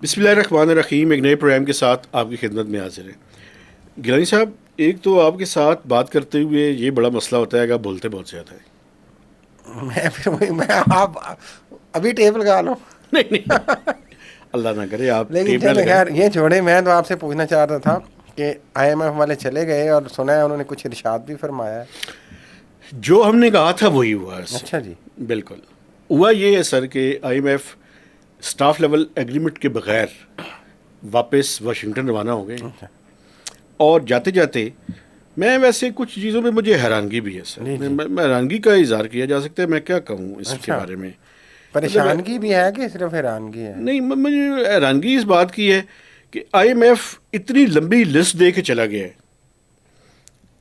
بسم اللہ الرحمن الرحیم. ایک نئے پروگرام کے ساتھ آپ کی خدمت میں حاضر ہیں. گیلانی صاحب، ایک تو آپ کے ساتھ بات کرتے ہوئے یہ بڑا مسئلہ ہوتا ہے کہ آپ بولتے بہت زیادہ ہیں. میں آپ ابھی ٹیپ لگا لوں. نہیں نہیں، اللہ نہ کرے آپ لیکن ٹیپ نہ چلیں لگائیں. خیر یہ چھوڑے. میں تو آپ سے پوچھنا چاہ رہا تھا کہ IMF والے چلے گئے اور سنا ہے انہوں نے کچھ ارشاد بھی فرمایا ہے. جو ہم نے کہا تھا وہی ہوا. اچھا جی. بالکل ہوا یہ ہے سر کہ IMF اسٹاف لیول ایگریمنٹ کے بغیر واپس واشنگٹن روانہ ہو گئے. اور جاتے جاتے میں ویسے کچھ چیزوں میں مجھے حیرانگی بھی ہے سر. میں حیرانگی کا اظہار کیا جا سکتا ہے. میں کیا کہوں اس کے بارے میں. پریشانگی بھی ہے کہ صرف حیرانگی ہے؟ نہیں، مجھے حیرانگی اس بات کی ہے کہ IMF اتنی لمبی لسٹ دے کے چلا گیا ہے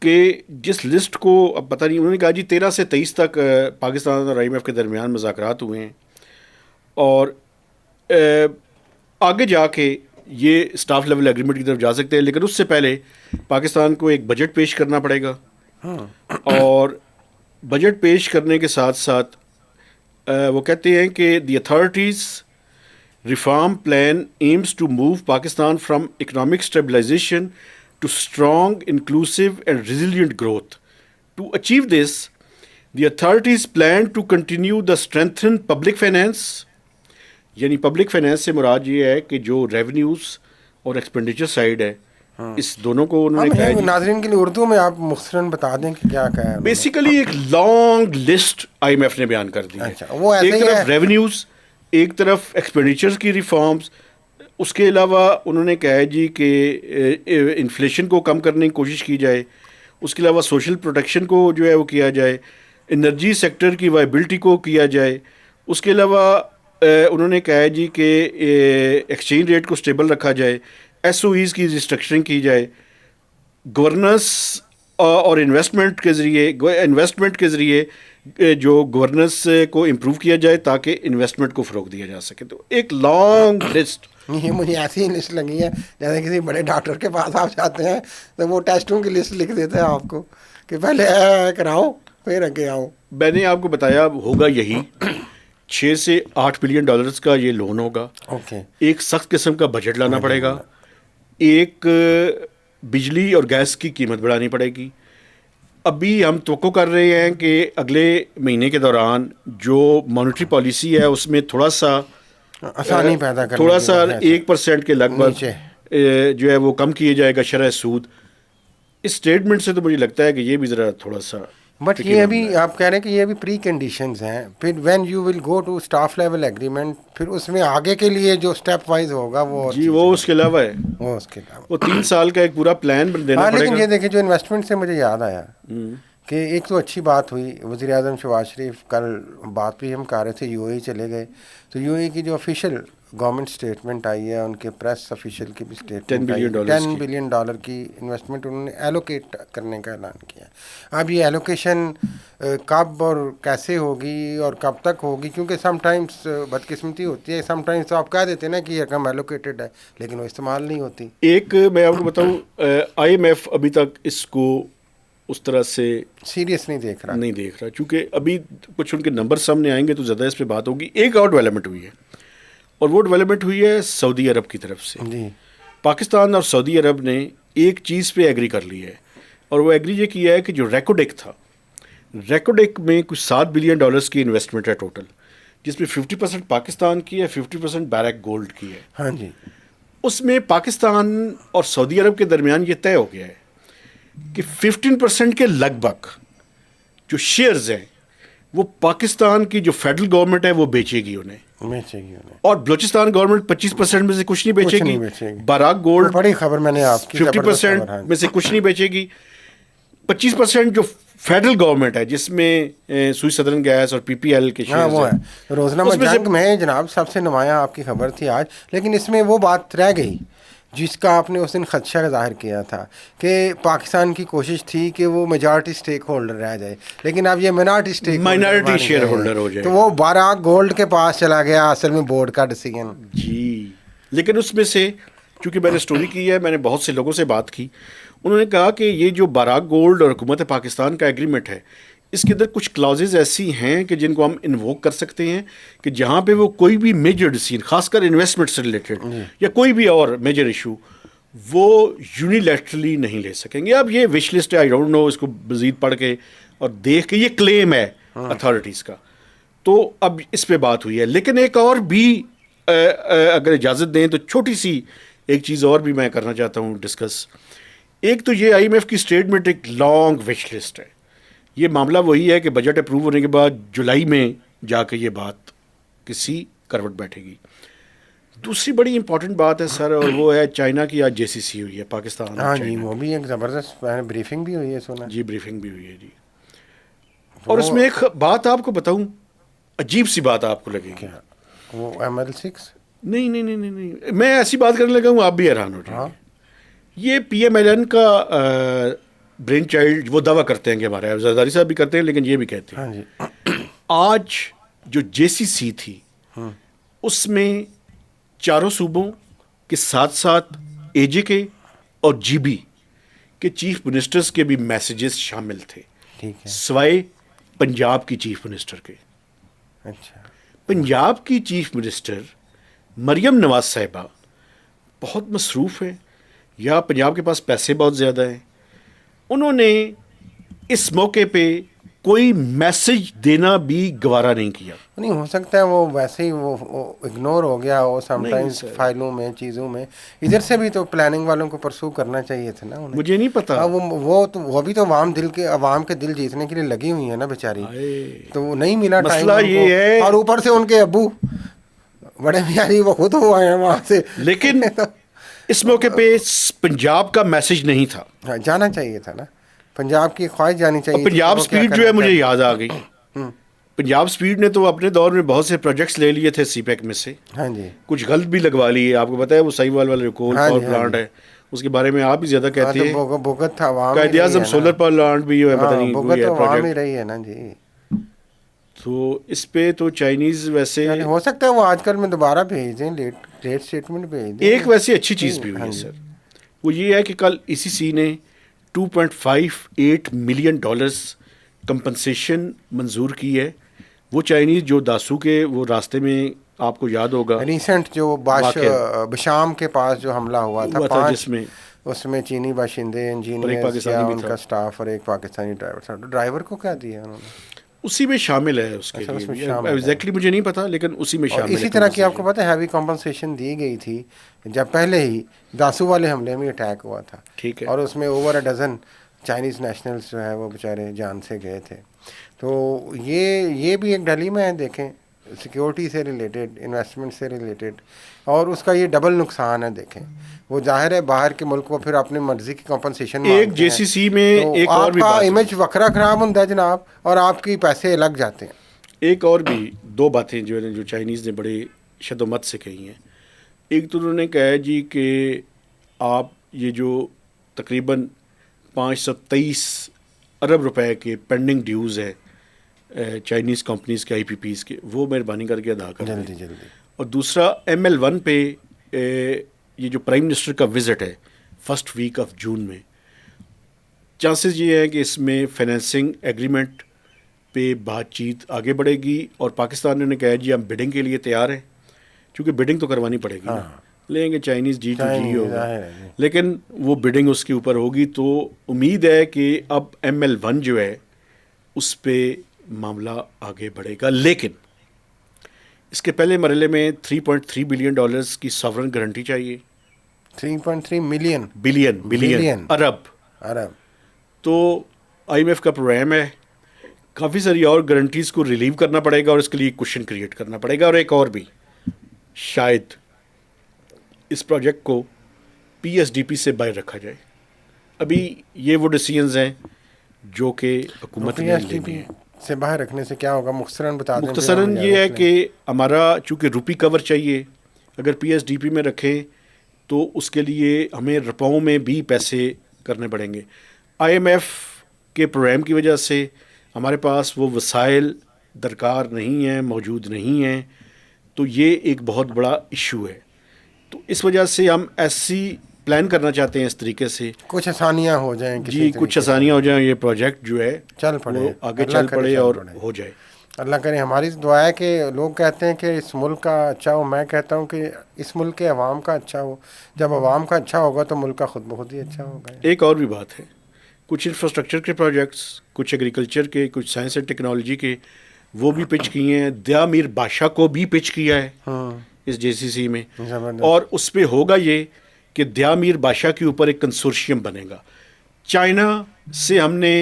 کہ جس لسٹ کو اب پتہ نہیں. انہوں نے کہا جی 13 سے 23 تک پاکستان اور IMF کے درمیان مذاکرات ہوئے ہیں اور آگے جا کے یہ اسٹاف لیول ایگریمنٹ کی طرف جا سکتے ہیں، لیکن اس سے پہلے پاکستان کو ایک بجٹ پیش کرنا پڑے گا. اور بجٹ پیش کرنے کے ساتھ ساتھ وہ کہتے ہیں کہ the authorities reform plan aims to move Pakistan from economic stabilization to strong inclusive and resilient growth. To achieve this the authorities plan to continue to strengthen public finance. یعنی پبلک فائنینس سے مراد یہ ہے کہ جو ریونیوز اور expenditure side ہے اس دونوں کو انہوں نے کہا. ناظرین کے لیے اردو میں آپ مختصراً بتا دیں کہ کیا کہا ہے. بیسیکلی ایک لانگ لسٹ IMF نے بیان کر دی ہے. ایک طرف ریونیوز، ایک طرف ایکسپینڈیچرز کی ریفارمز. اس کے علاوہ انہوں نے کہا ہے جی کہ انفلیشن کو کم کرنے کی کوشش کی جائے. اس کے علاوہ سوشل پروٹیکشن کو جو ہے وہ کیا جائے. انرجی سیکٹر کی وائبلٹی کو کیا جائے. اس کے علاوہ انہوں نے کہا ہے جی کہ ایکسچینج ریٹ کو سٹیبل رکھا جائے. SOEs کی ریسٹرکچرنگ کی جائے. گورننس اور انویسٹمنٹ کے ذریعے جو گورننس کو امپروو کیا جائے تاکہ انویسٹمنٹ کو فروغ دیا جا سکے. تو ایک لانگ لسٹ. یہ مجھے ایسی لسٹ لگی ہے جیسے کسی بڑے ڈاکٹر کے پاس آپ جاتے ہیں تو وہ ٹیسٹوں کی لسٹ لکھ دیتے ہیں آپ کو کہ پہلے کراؤ پھر آگے آؤ. میں نے آپ کو بتایا ہوگا یہی 6 سے 8 بلین ڈالرز کا یہ لون ہوگا. ایک سخت قسم کا بجٹ لانا پڑے گا. ایک بجلی اور گیس کی قیمت بڑھانی پڑے گی. ابھی ہم توقع کر رہے ہیں کہ اگلے مہینے کے دوران جو مانیٹری پالیسی ہے اس میں تھوڑا سا آسانی پیدا کرنے تھوڑا سا 1% کے لگ بھگ جو ہے وہ کم کیے جائے گا شرح سود. اس اسٹیٹمنٹ سے تو مجھے لگتا ہے کہ یہ بھی ذرا تھوڑا سا بٹ یہ ابھی آپ کہہ رہے ہیں کہ یہ ابھی پری کنڈیشنز ہیں. پھر when you will go to staff level agreement پھر اس میں آگے کے لیے جو اسٹیپ وائز ہوگا وہ جی وہ اس کے علاوہ ہے. وہ اس کے علاوہ وہ 3 سال کا ایک پورا پلان دینا پڑے گا. لیکن یہ دیکھیں جو انویسٹمنٹ سے مجھے یاد آیا کہ ایک تو اچھی بات ہوئی. وزیر اعظم شہباز شریف کل بات بھی ہم کر رہے تھے UAE چلے گئے تو UAE کی جو آفیشیل گورنمنٹ اسٹیٹمنٹ آئی ہے ان کے پریس آفیشیل کی بھی اسٹیٹمنٹ آئی ہے. $10 بلین کی انویسٹمنٹ انہوں نے ایلوکیٹ کرنے کا اعلان کیا. اب یہ ایلوکیشن کب اور کیسے ہوگی اور کب تک ہوگی؟ کیونکہ سم ٹائمس بدقسمتی ہوتی ہے. سم ٹائمس تو آپ کہہ دیتے ہیں نا کہ یہ رقم ایلوکیٹڈ ہے لیکن وہ استعمال نہیں ہوتی. ایک میں آپ کو بتاؤں IMF ابھی تک اس کو اس طرح سے سیریس نہیں دیکھ رہا چونکہ ابھی کچھ ان کے نمبر سامنے آئیں گے تو زیادہ اس پہ بات ہوگی. ایک اور ڈیولپمنٹ ہوئی ہے اور وہ ڈیولپمنٹ ہوئی ہے سعودی عرب کی طرف سے. جی پاکستان اور سعودی عرب نے ایک چیز پہ ایگری کر لی ہے اور وہ ایگری یہ کیا ہے کہ جو ریکوڈیک تھا، ریکوڈیک میں کچھ $7 بلین کی انویسٹمنٹ ہے ٹوٹل، جس میں 50% پاکستان کی ہے، 50% بیرک گولڈ کی ہے. ہاں جی. اس میں پاکستان اور سعودی عرب کے درمیان یہ طے ہو گیا ہے کہ 15% کے لگ بھگ جو شیئرز ہیں وہ پاکستان کی جو فیڈرل گورنمنٹ ہے وہ بیچے گی انہیں اور بلوچستان گورنمنٹ 25% میں سے کچھ نہیں بیچے گی. بیرک گولڈ بڑی خبر میں نے آپ کی 50% میں سے کچھ نہیں بیچے گی. 25% جو فیڈرل گورنمنٹ ہے جس میں سوئی سدرن گیس اور PPL کے شیئرز ہیں. روزنامہ جنگ میں جناب سب سے نمایاں آپ کی خبر تھی آج. لیکن اس میں وہ بات رہ گئی جس کا آپ نے اس دن خدشہ ظاہر کیا تھا کہ پاکستان کی کوشش تھی کہ وہ میجارٹی سٹیک ہولڈر رہ جائے لیکن اب یہ مائنارٹی شیئر ہولڈر ہو جائے تو وہ بیرک گولڈ کے پاس چلا گیا اصل میں بورڈ کا ڈیسیژن. جی لیکن اس میں سے چونکہ میں نے سٹوری کی ہے، میں نے بہت سے لوگوں سے بات کی، انہوں نے کہا کہ یہ جو بیرک گولڈ اور حکومت پاکستان کا ایگریمنٹ ہے اس کے اندر کچھ کلازز ایسی ہیں کہ جن کو ہم انووک کر سکتے ہیں کہ جہاں پہ وہ کوئی بھی میجر ڈیسیژن، خاص کر انویسٹمنٹ سے ریلیٹڈ یا کوئی بھی اور میجر ایشو، وہ یونیلیٹرلی نہیں لے سکیں گے. اب یہ وش لسٹ ہے، آئی ڈونٹ نو اس کو مزید پڑھ کے اور دیکھ کے، یہ کلیم ہے اتھارٹیز کا، تو اب اس پہ بات ہوئی ہے. لیکن ایک اور بھی اگر اجازت دیں تو چھوٹی سی ایک چیز اور بھی میں کرنا چاہتا ہوں ڈسکس. ایک تو یہ IMF کی اسٹیٹمنٹ ایک لانگ وش لسٹ ہے. یہ معاملہ وہی ہے کہ بجٹ اپروو ہونے کے بعد جولائی میں جا کے یہ بات کسی کروٹ بیٹھے گی. دوسری بڑی امپورٹنٹ بات ہے سر، اور وہ ہے چائنا کی آج JCC ہوئی ہے، پاکستان. ہاں جی، وہ بھی ایک زبردست بریفنگ بھی ہوئی ہے، سنا جی بریفنگ بھی ہوئی ہے جی. اور اس میں ایک بات آپ کو بتاؤں، عجیب سی بات آپ کو لگے گی. وہ ML6 نہیں، میں ایسی بات کرنے لگا ہوں آپ بھی حیران ہو جائیں گے. یہ PMLN کا برین چائلڈ، وہ دعویٰ کرتے ہیں کہ ہمارے زرداری صاحب بھی کرتے ہیں، لیکن یہ بھی کہتے ہیں. ہاں جی. آج جو JCC تھی اس میں چاروں صوبوں کے ساتھ ساتھ AJ کے اور GB کے چیف منسٹرز کے بھی میسیجز شامل تھے، سوائے پنجاب کی چیف منسٹر کے. اچھا. پنجاب کی چیف منسٹر مریم نواز صاحبہ بہت مصروف ہیں، یا پنجاب کے پاس پیسے بہت زیادہ ہیں. انہوں نے اس موقع پہ کوئی میسج دینا بھی گوارا نہیں کیا. نہیں ہو سکتا ہے وہ ویسے ہی وہ اگنور ہو گیا ہو سم ٹائمز فائلوں میں، چیزوں میں. ادھر سے بھی تو پلاننگ والوں کو پرسو کرنا چاہیے تھا نا انہیں. مجھے نہیں پتا. وہ بھی تو عوام کے دل جیتنے کے لیے لگی ہوئی ہیں نا بیچاری، تو وہ نہیں ملا ٹائم. مسئلہ یہ ہے، اور اوپر سے ان کے ابو بڑے پیاری وہ خود ہوئے ہیں وہاں سے. لیکن اس موقع پہ پنجاب کا میسج نہیں تھا. جانا چاہیے تھا نا، پنجاب کی خواہش جانی چاہیے. پنجاب سپیڈ جو ہے مجھے یاد آ گئی. پنجاب سپیڈ نے تو اپنے دور میں بہت سے پروجیکٹس لے لیے تھے CPEC میں سے. ہاں جی. کچھ غلط بھی لگوا لیے. آپ کو پتا ہے وہ سائیوال والا جو کول پاور پلانٹ ہے، اس کے بارے میں آپ بھی زیادہ کہتے ہیں. بھگت تھا قائد اعظم سولر پلانٹ بھی ہے، پتہ نہیں بھگت تو عوام ہی رہی ہے نا جی. تو اس پہ تو چائنیز ویسے ہو سکتا ہے وہ آج کل میں دوبارہ بھیج دیں، لیٹ اسٹیٹمنٹ بھیج دیں. ایک ویسے اچھی چیز بھی ہوئی ہے سر، وہ یہ ہے کہ کل ECC نے $2.58 ملین کمپنسیشن منظور کی ہے. وہ چائنیز جو داسو کے وہ راستے میں آپ کو یاد ہوگا ریسنٹ جو بشام کے پاس جو حملہ ہوا تھا 5، جس میں اس میں چینی باشندے، انجینئر یا ان کا سٹاف اور ایک پاکستانی ڈرائیور تھا. ڈرائیور کو کیا دیا انہوں نے؟ اسی میں شامل ہے. اس کے لیے ایگزیکٹلی مجھے نہیں پتا، لیکن اسی میں شامل ہے. اسی طرح کی آپ کو پتہ ہے ہیوی کمپنسیشن دی گئی تھی جب پہلے ہی داسو والے حملے میں اٹیک ہوا تھا. ٹھیک ہے. اور اس میں over a dozen Chinese nationals جو ہے وہ بیچارے جان سے گئے تھے. تو یہ بھی ایک ڈلی میں ہے، دیکھیں سیکیورٹی سے ریلیٹڈ، انویسٹمنٹ سے ریلیٹڈ، اور اس کا یہ ڈبل نقصان ہے. دیکھیں وہ ظاہر ہے باہر کے ملک کو پھر اپنی مرضی کی کمپنسیشن ایک JCC میں ایک اور بھی آپ کا امیج وکرا خراب ہوتا ہے جناب، اور آپ کی پیسے لگ جاتے ہیں. ایک اور بھی دو باتیں جو چائنیز نے بڑے شد و مت سے کہی ہیں. ایک تو انہوں نے کہا جی کہ آپ یہ جو تقریباً 523 ارب روپے کے پینڈنگ ڈیوز ہے چائنیز کمپنیز کے IPPs کے، وہ مہربانی کر کے ادا کر دیں جلدی. اور دوسرا ML1 پہ یہ جو پرائم منسٹر کا وزٹ ہے فرسٹ ویک آف جون میں، چانسز یہ ہے کہ اس میں فائنینسنگ ایگریمنٹ پہ بات چیت آگے بڑھے گی. اور پاکستان نے کہا جی ہم بڈنگ کے لیے تیار ہیں، چونکہ بڈنگ تو کروانی پڑے گی نا. لیں گے چائنیز G2G ہوگا، لیکن وہ بڈنگ اس کے اوپر ہوگی. تو امید ہے کہ اب ML1 جو ہے اس پہ معاملہ آگے بڑھے گا. لیکن اس کے پہلے مرحلے میں $3.3 بلین کی ساورن گارنٹی چاہیے. 3.3 بلین ارب. تو IMF کا پروگرام ہے، کافی ساری اور گارنٹیز کو ریلیو کرنا پڑے گا اور اس کے لیے کوشن کریٹ کرنا پڑے گا. اور ایک اور بھی، شاید اس پروجیکٹ کو PSDP سے باہر رکھا جائے. ابھی یہ وہ ڈیسیژنز ہیں جو کہ حکومت نے لینی ہے. سے باہر رکھنے سے کیا ہوگا مختصراً بتا دیں. مختصراً یہ ہے کہ ہمارا چونکہ روپی کور چاہیے، اگر PSDP میں رکھیں تو اس کے لیے ہمیں روپوں میں بھی پیسے کرنے پڑیں گے. IMF کے پروگرام کی وجہ سے ہمارے پاس وہ وسائل درکار نہیں ہیں، موجود نہیں ہیں. تو یہ ایک بہت بڑا ایشو ہے. تو اس وجہ سے ہم ایسی پلان کرنا چاہتے ہیں اس طریقے سے کچھ آسانیاں ہو جائیں جی کچھ آسانیاں ہو جائیں, یہ پروجیکٹ جو ہے چل پڑے, آگے چل پڑے اور ہو جائے. اللہ کرے. ہماری دعا ہے کہ لوگ کہتے ہیں کہ اس ملک کا اچھا ہو, میں کہتا ہوں کہ اس ملک کے عوام کا اچھا ہو. جب عوام کا اچھا ہوگا تو ملک کا خود بخود ہی اچھا ہوگا. ایک اور بھی بات ہے, کچھ انفراسٹرکچر کے پروجیکٹس, کچھ ایگریکلچر کے, کچھ سائنس اینڈ ٹیکنالوجی کے, وہ بھی پچ کیے ہیں. دیا میر بادشاہ کو بھی پچ کیا ہے اس جے سی سی میں, اور اس پہ ہوگا یہ کہ دیا میر بادشاہ کے اوپر ایک کنسورشیم بنے گا. چائنا سے ہم نے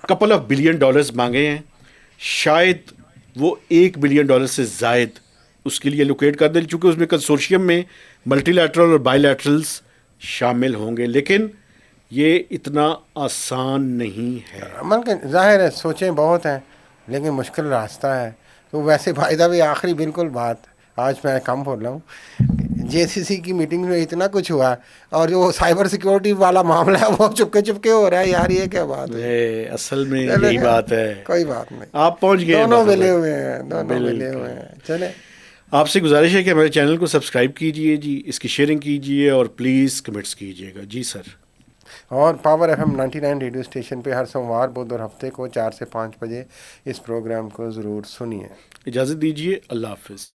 کپل آف بلین ڈالرز مانگے ہیں, شاید وہ $1 بلین سے زائد اس کے لیے لوکیٹ کر دیں, چونکہ اس میں کنسورشیم میں ملٹی لیٹرل اور بائی لیٹرلز شامل ہوں گے. لیکن یہ اتنا آسان نہیں ہے. بلکہ ظاہر ہے سوچیں بہت ہیں لیکن مشکل راستہ ہے. تو ویسے فائدہ بھی آخری بالکل بات, آج میں کم بول رہا ہوں, جے سی سی کی میٹنگ میں اتنا کچھ ہوا, اور جو سائبر سیکیورٹی والا معاملہ ہے وہ چپکے ہو رہا ہے. یار یہ کیا بات ہے, اصل میں یہی بات ہے. کوئی بات نہیں, آپ پہنچ گئے, دونوں ملے ہوئے ہیں, دونوں ملے ہوئے ہیں. چلے, آپ سے گزارش ہے کہ ہمارے چینل کو سبسکرائب کیجئے جی, اس کی شیئرنگ کیجئے اور پلیز کمنٹس کیجئے گا. جی سر. اور پاور FM 99 ریڈیو اسٹیشن پہ ہر سوموار, بدھ اور ہفتے کو 4 سے 5 بجے اس پروگرام کو ضرور سنیے. اجازت دیجیے, اللہ حافظ.